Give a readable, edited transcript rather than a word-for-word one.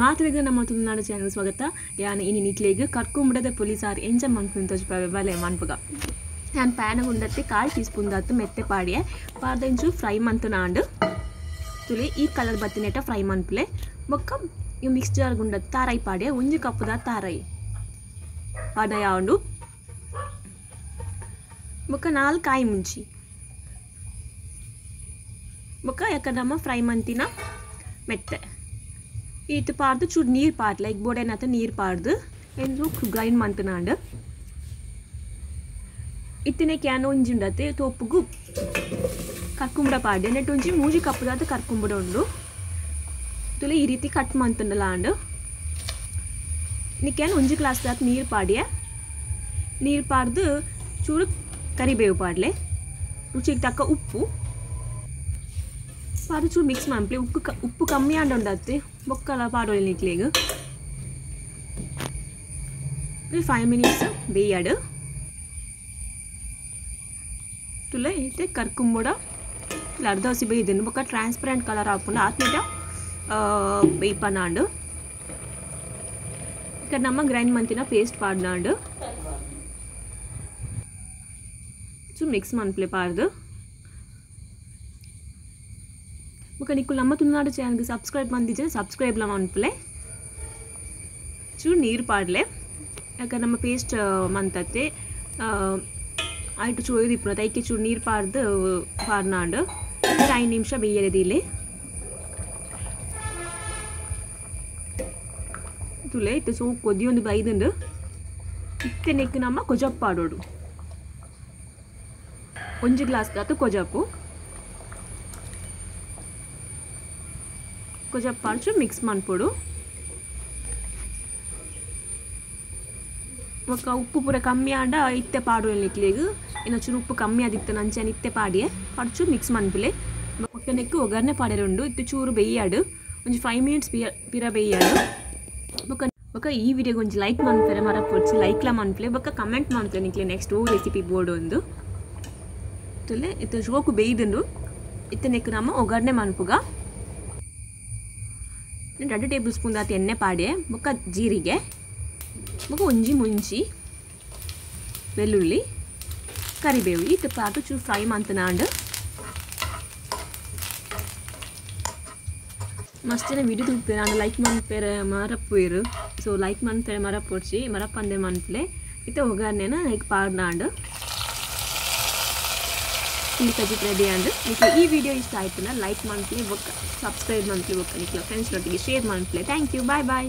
ಮಾತುಲಿಗೆ ನಮ್ಮ ತುಳುನಾಡು ಚಾನಲ್ ಸ್ವಾಗತ. ಯಾನ್ ಇನಿ ನಿಕ್ಲೆಗ್ ಕರ್ಕೊಂಬಿಡದ ಪೊಲೀಸಾರ್ ಎಂಚ ಮನ್ಪುನ್ ತೋಜ್ಪಾವೆ ಬಲೆ ಮನ್ಪುಗ. ಯಾನ್ ಪ್ಯಾನ್ ಗುಂಡತ್ತೆ 1/4 ಟೀಸ್ಪೂನ್ ದಾತು ಮೆತ್ತೆ ಪಾಡಿಯೆ ಪಾರ್ದೆಂಚು ಫ್ರೈ ಮಂತುನಾಂಡು ತುಲಿ ಈ ಕಲರ್ ಬತ್ತಿನೆಟ ಫ್ರೈ ಮನ್ಪುಲೆ ಬೊಕ್ಕ ಈ ಮಿಕ್ಸ್ ಜಾರ್ ಗುಂಡತ್ತೆ ತಾರೈ ಪಾಡಿಯೆ 1 ಕಪ್ ದ ತಾರೈ ಪಾಡ ಯಾವಂಡು ಬೊಕ್ಕ 4 ಕಾಯಿ ಮುಂಚಿ ಬೊಕ್ಕ ಯಾಕಂದ್ರೆ ಫ್ರೈ ಮಂತಿನ ಮೆತ್ತೆ ಇದು ಪಾರ್ದು ಚೂರು ನೀರು ಪಾಡ್ಲ ಈಗ ಬೋಡೆನತ್ತ ನೀರು ಪಾಡ್ದು ಎಂದು ಗ್ರೈಂಡ್ ಮಂತನಾಂಡು ಇತ್ತಿನ ಕ್ಯಾನ್ ಒಂಜಿ ಉಂಡತ್ತೆ ತೋಪುಗು ಕರ್ಕುಂಬುಡ ಪಾಡ್ದೆ ನೆಟ್ಟು ಒಂಜಿ 3 ಕಪ್ ದಾತ ಕರ್ಕುಂಬುಡ ಉಂಡು ತುಲೆ ಈ ರೀತಿ ಕಟ್ ಮಂತುಂಡಲಾಂಡು ನಿಕ್ಯಾನ್ 1 ಗ್ಲಾಸ್ ದಾತ ನೀರು ಪಾಡಿಯೆ ನೀರು ಪಾಡ್ದು ಚೂರು ಕರಿಬೇವು ಪಾಡ್ಲೆ ರುಚಿಗೆ ತಕ್ಕ ಉಪ್ಪು ಪಾಡು ಚೂರು ಮಿಕ್ಸ್ ಮಾಡ್ಲಿ ಉಪ್ಪು ಕಮ್ಮಿ ಆಂಡ ಉಂಡತ್ತೆ ಬೊಕ್ಕಲ ಪಾಡೋಳಿ ನಿಕ್ಲೆಗ್ 5 ಮಿನಿಟ್ಸ್ ಬೇಯಡು ತುಲೆ ಇತ್ತೆ ಕರ್ಕುಂಬುಡ ಅರ್ಧ ಹಸಿ ಬೇಯ್ದನು ಬೊಕ್ಕ ಟ್ರಾನ್ಸ್ಪರೆಂಟ್ ಕಲರ್ ಹಾಕೊಂಡು ಆತ್ಮೀಟ ಬೇಯ್ಪನಾಂಡು ఇక్కడ ನಮ್ಮ ಗ್ರೈಂಡ್ ಮಂತಿನ ಪೇಸ್ಟ್ ಪಾಡ್ನಾಂಡು ಚೂರು ಮಿಕ್ಸ್ ಮನ್ಪ್ಲೆ ಪಾಡ್ದು ಬೊಕ್ಕ ನಿಕ್ಕು ನಮ್ಮ ತುಳುನಾಡು ಚಾನಲ್ಗೆ ಸಬ್ಸ್ಕ್ರೈಬ್ ಮಂದಿದ್ರೆ ಸಬ್ಸ್ಕ್ರೈಬ್ಲ ಮನ್ಪುಲೆ ಚೂರು ನೀರು ಪಾಡ್ಲೆ ಯಾಕಂದ್ರೆ ನಮ್ಮ ಪೇಸ್ಟ್ ಮಂತತ್ತೆ ಆಯ್ತು ಚೂರು ದಿಪ್ಪುನ ತೈಕೆ ಚೂರು ನೀರು ಪಾಡ್ದು ಪಾಡ್ನಾಂಡು 5 ನಿಮಿಷ ಬೇಯದಿಲ್ಲಿ ತುಲೆ ಇತ್ತು ಸೋ ಕೊದಿಯೊಂದು ಬೈದುಂಡು ಇತ್ತೆ ನೆಕ್ಕು ನಮ್ಮ ಕೊಜಪ್ಪು ಪಾಡೋಡು 1 ಗ್ಲಾಸ್ ದಾತು ಕೊಜಪ್ಪು ಪಾಡ್ಚು ಮಿಕ್ಸ್ ಮನ್ಪೊಡು ಒಕ್ಕ ಉಪ್ಪು ಪೂರ ಕಮ್ಮಿ ಆಂಡ ಇತ್ತೆ ಪಾಡು ನಿಕ್ಲೆಗ್ ಇನ್ನು ಚೂರು ಉಪ್ಪು ಕಮ್ಮಿ ಆದಿತ್ತು ನಂಚನ್ ಇತ್ತೆ ಪಾಡಿಯೆ ಪಡ್ಚು ಮಿಕ್ಸ್ ಮನ್ಪುಲೆ ಒಕ್ಕ ನೆಕ್ಕು ಒಗ್ಗರಣೆ ಪಾಡೆರುಂಡು ಇತ್ತು ಚೂರು ಬೇಯ್ಯಾಡು ಒಂಜಿ 5 ಮಿನಿಟ್ಸ್ ಪಿರ ಬೇಯ್ಯಾಡು ಬೊಕ್ಕ ಈ ವಿಡಿಯೋಗೆ ಒಂಜಿ ಲೈಕ್ ಮನ್ಪೆರೆ ಮರಪೊಡ್ಚಿ ಲೈಕ್ಲ ಮನ್ಪುಲೆ ಬೊಕ್ಕ ಕಮೆಂಟ್ ಮನ್ಪುಲೆ ನಿಕ್ಲೆ ನೆಕ್ಸ್ಟ್ ರೆಸಿಪಿ ಬೋರ್ಡು ಒಂದು ತುಲೆ ಇತ್ತು ಶೋಕು ಬೇಯ್ದುಂಡು ಇತ್ತೆ ನೆಕ್ಕು ನಮ್ಮ ಒಗ್ಗರಣೆ ಮನ್ಪುಗ 2 ಟೇಬಲ್ ಸ್ಪೂನ್ ದಾತ ಎಣ್ಣೆ ಪಾಡೆ ಬೊಕ್ಕ ಜೀರಿಗೆ ಬೊಕ್ಕ ಒಂಜಿ ಮುಂಚಿ ಬೆಳ್ಳುಳ್ಳಿ ಕರಿಬೇವು ಇಟ್ಟು ಪಾತು ಚೂರು ಫ್ರೈ ಮಂತನಾಂಡು ಮಸ್ತಿನ ವಿಡಿಯೋ ತುಪ್ಪೆ ನಾನು ಲೈಕ್ ಮನ್ಪೆರೆ ಮರಪ್ಪುಯಿರು ಸೊ ಲೈಕ್ ಮನ್ಪೆರೆ ಮರಪ್ಪೊಡ್ಚಿ ಮರಪ್ಪಂದೆ ಮನ್ಪಲೆ ಇತ್ತೆ ಒಗ್ಗರಣೆನ ಈಗ ಪಾಡ್ನಾಂಡು ಇಲ್ಲಿ ಕಜಿಟ್ ರೆಡಿ ಆಂಡು ನಿಕ್ಲೆ ಈ ವಿಡಿಯೋ ಇಷ್ಟ ಆಯ್ತನ ಲೈಕ್ ಮನ್ಪಲೆ ಬೊಕ್ಕ ಸಬ್ಸ್ಕ್ರೈಬ್ ಮನ್ಪಲೆ ಬೊಕ್ಕ ನಿಕ್ಲ ಫ್ರೆಂಡ್ಸ್ ನೊಟ್ಟಿಗೆ ಶೇರ್ ಮನ್ಪಲೆ ಥ್ಯಾಂಕ್ ಯು ಬಾಯ್ ಬಾಯ್.